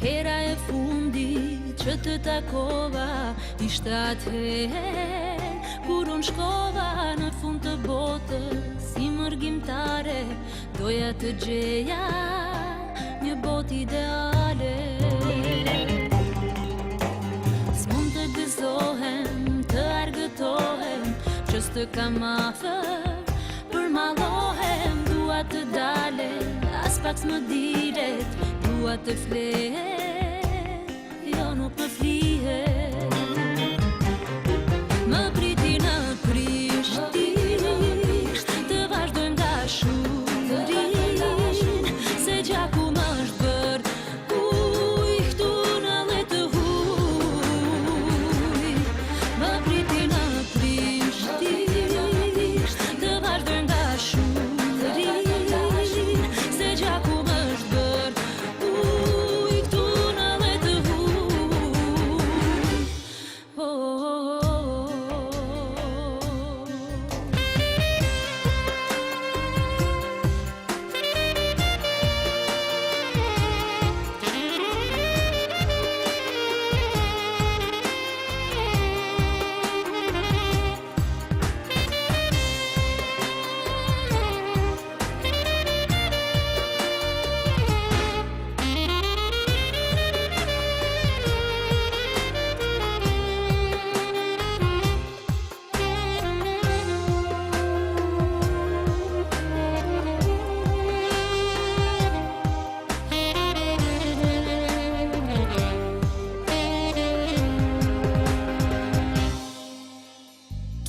Hera e fundit që të takova ishte atëherë kur unë shkova në fund të botës si mërgjimtare, doja të gjeja një botë ideale. S'mund të gëzohem, të argëtohem, që s'të kam afër, përmallohem, dua të dale, as pak s'më dilet, dua të flet, jo nuk më flihet. Më priti në Prishtinë, të vazhdojmë dashurinë, se gjaku më është bërë ujë këtu në let të huj. Më priti në Prishtinë, të vazhdojmë dashurinë, se gjaku më është bërë ujë këtu në let të huj.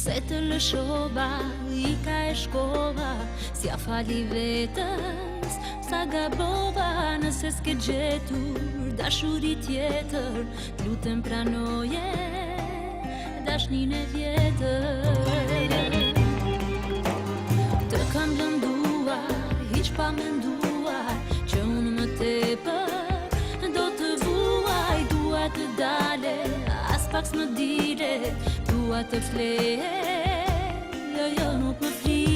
Se të lëshova, i ka e shkova, si a fali vetës, sa gabova, nëse s'ke gjetur dashuri tjetër, t'lutem pranoje dashnin e vjetër. Të kam lënduar, hiq pa menduar, që unë më tepër do të vuaj, dua të dale, as pak s'më dilet, dua të flet, jo nuk më flihet.